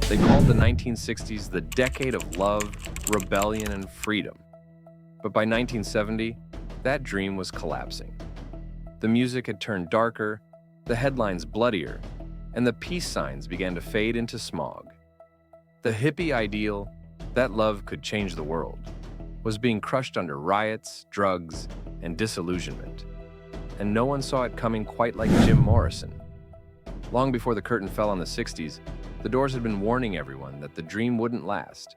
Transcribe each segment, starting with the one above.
They called the 1960s the decade of love, rebellion, and freedom. But by 1970, that dream was collapsing. The music had turned darker, the headlines bloodier, and the peace signs began to fade into smog. The hippie ideal, that love could change the world, was being crushed under riots, drugs, and disillusionment. And no one saw it coming quite like Jim Morrison. Long before the curtain fell on the 60s, the Doors had been warning everyone that the dream wouldn't last.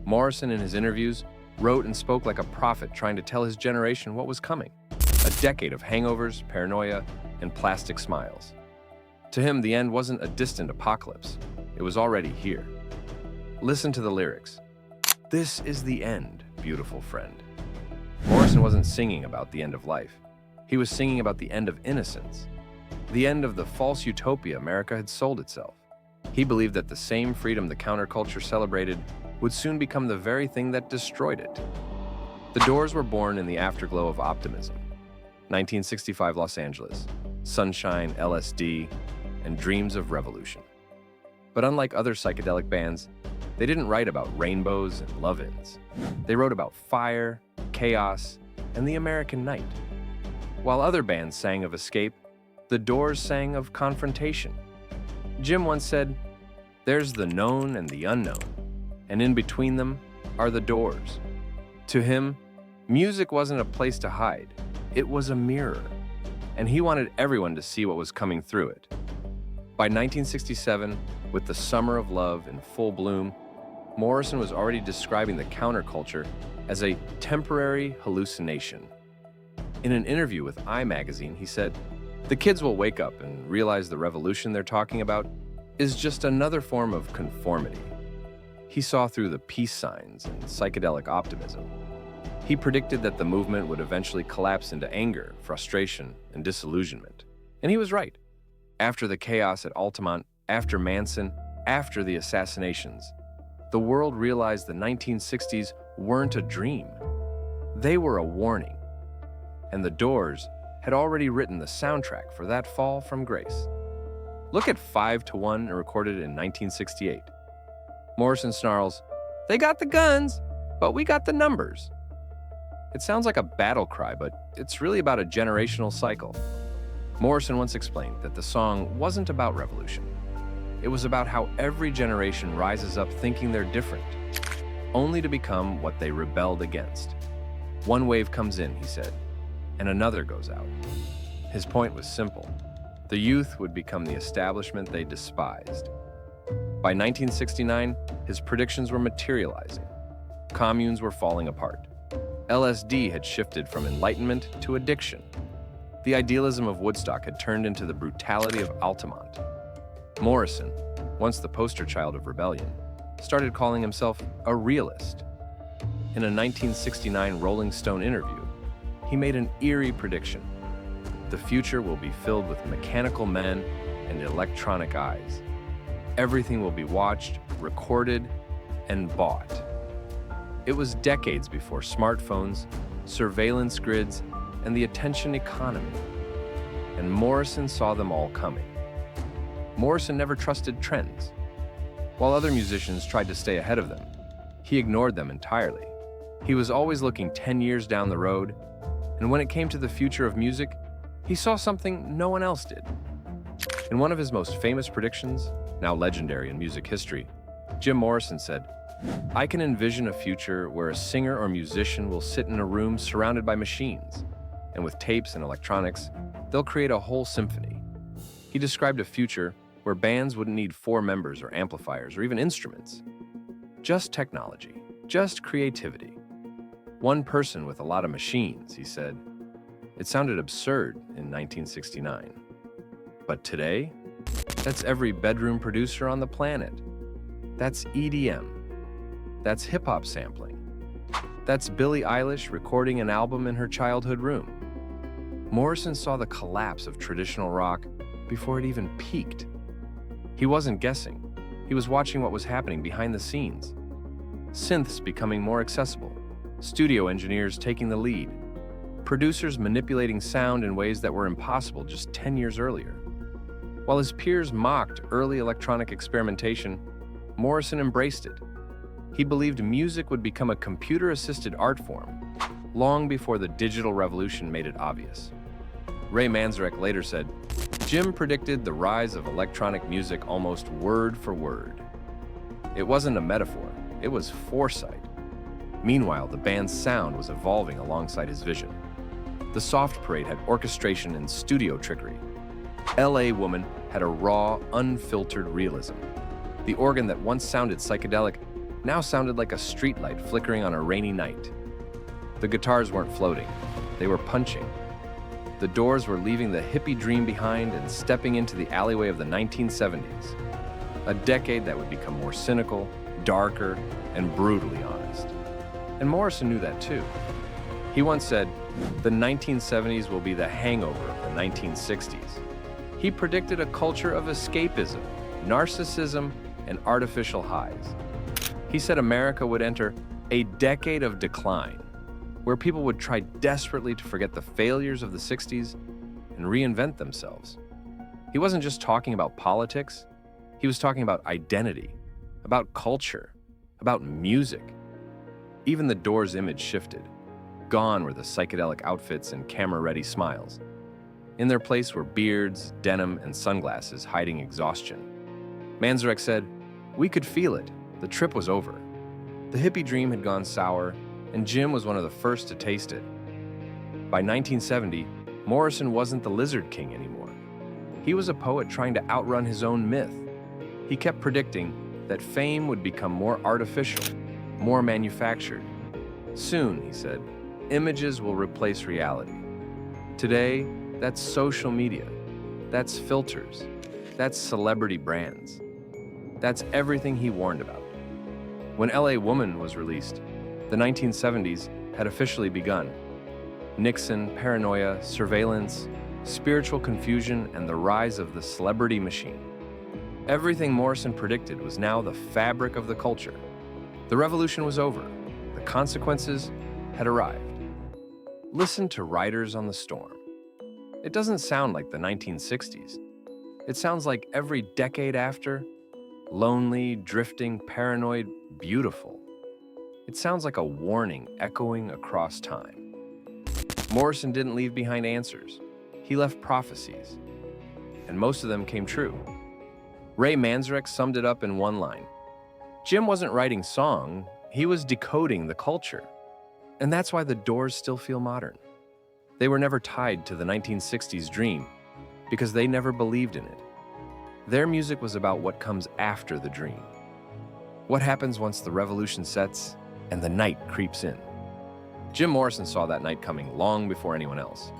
Morrison, in his interviews, wrote and spoke like a prophet trying to tell his generation what was coming. A decade of hangovers, paranoia, and plastic smiles. To him, the end wasn't a distant apocalypse. It was already here. Listen to the lyrics. "This is the end, beautiful friend." Morrison wasn't singing about the end of life. He was singing about the end of innocence, the end of the false utopia America had sold itself. He believed that the same freedom the counterculture celebrated would soon become the very thing that destroyed it. The Doors were born in the afterglow of optimism. 1965 Los Angeles, sunshine, LSD, and dreams of revolution. But unlike other psychedelic bands, they didn't write about rainbows and love-ins. They wrote about fire, chaos, and the American night. While other bands sang of escape, the Doors sang of confrontation. Jim once said, "There's the known and the unknown, and in between them are the doors." To him, music wasn't a place to hide, it was a mirror, and he wanted everyone to see what was coming through it. By 1967, with the summer of love in full bloom, Morrison was already describing the counterculture as a temporary hallucination. In an interview with I magazine, he said, "The kids will wake up and realize the revolution they're talking about is just another form of conformity." He saw through the peace signs and psychedelic optimism. He predicted that the movement would eventually collapse into anger, frustration, and disillusionment. And he was right. After the chaos at Altamont, after Manson, after the assassinations, the world realized the 1960s weren't a dream. They were a warning. And the Doors had already written the soundtrack for that fall from grace. Look at 5-1 recorded in 1968. Morrison snarls, "They got the guns, but we got the numbers." It sounds like a battle cry, but it's really about a generational cycle. Morrison once explained that the song wasn't about revolution. It was about how every generation rises up thinking they're different, only to become what they rebelled against. One wave comes in, he said, and another goes out. His point was simple. The youth would become the establishment they despised. By 1969, his predictions were materializing. Communes were falling apart. LSD had shifted from enlightenment to addiction. The idealism of Woodstock had turned into the brutality of Altamont. Morrison, once the poster child of rebellion, started calling himself a realist. In a 1969 Rolling Stone interview, he made an eerie prediction. The future will be filled with mechanical men and electronic eyes. Everything will be watched, recorded, and bought. It was decades before smartphones, surveillance grids, and the attention economy. And Morrison saw them all coming. Morrison never trusted trends. While other musicians tried to stay ahead of them, he ignored them entirely. He was always looking 10 years down the road, and when it came to the future of music, he saw something no one else did. In one of his most famous predictions, now legendary in music history, Jim Morrison said, "I can envision a future where a singer or musician will sit in a room surrounded by machines, and with tapes and electronics, they'll create a whole symphony." He described a future where bands wouldn't need 4 members or amplifiers or even instruments. Just technology, just creativity. One person with a lot of machines, he said. It sounded absurd in 1969. But today, that's every bedroom producer on the planet. That's EDM. That's hip-hop sampling. That's Billie Eilish recording an album in her childhood room. Morrison saw the collapse of traditional rock before it even peaked. He wasn't guessing. He was watching what was happening behind the scenes. Synths becoming more accessible, studio engineers taking the lead, producers manipulating sound in ways that were impossible just 10 years earlier. While his peers mocked early electronic experimentation, Morrison embraced it. He believed music would become a computer-assisted art form long before the digital revolution made it obvious. Ray Manzarek later said, "Jim predicted the rise of electronic music almost word for word. It wasn't a metaphor, it was foresight." Meanwhile, the band's sound was evolving alongside his vision. The Soft Parade had orchestration and studio trickery. LA Woman had a raw, unfiltered realism. The organ that once sounded psychedelic now sounded like a streetlight flickering on a rainy night. The guitars weren't floating, they were punching. The Doors were leaving the hippie dream behind and stepping into the alleyway of the 1970s, a decade that would become more cynical, darker, and brutally honest. And Morrison knew that too. He once said, "The 1970s will be the hangover of the 1960s. He predicted a culture of escapism, narcissism, and artificial highs. He said America would enter a decade of decline, where people would try desperately to forget the failures of the 60s and reinvent themselves. He wasn't just talking about politics, he was talking about identity, about culture, about music. Even the Doors' image shifted. Gone were the psychedelic outfits and camera-ready smiles. In their place were beards, denim, and sunglasses hiding exhaustion. Manzarek said, "We could feel it. The trip was over. The hippie dream had gone sour, and Jim was one of the first to taste it." By 1970, Morrison wasn't the Lizard King anymore. He was a poet trying to outrun his own myth. He kept predicting that fame would become more artificial, more manufactured. Soon, he said, images will replace reality. Today, that's social media. That's filters. That's celebrity brands. That's everything he warned about. When LA Woman was released, the 1970s had officially begun. Nixon, paranoia, surveillance, spiritual confusion, and the rise of the celebrity machine. Everything Morrison predicted was now the fabric of the culture. The revolution was over. The consequences had arrived. Listen to Riders on the Storm. It doesn't sound like the 1960s. It sounds like every decade after, lonely, drifting, paranoid, beautiful. It sounds like a warning echoing across time. Morrison didn't leave behind answers. He left prophecies, and most of them came true. Ray Manzarek summed it up in one line. Jim wasn't writing song, he was decoding the culture. And that's why the Doors still feel modern. They were never tied to the 1960s dream because they never believed in it. Their music was about what comes after the dream. What happens once the revolution sets and the night creeps in? Jim Morrison saw that night coming long before anyone else.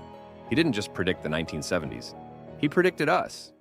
He didn't just predict the 1970s, he predicted us.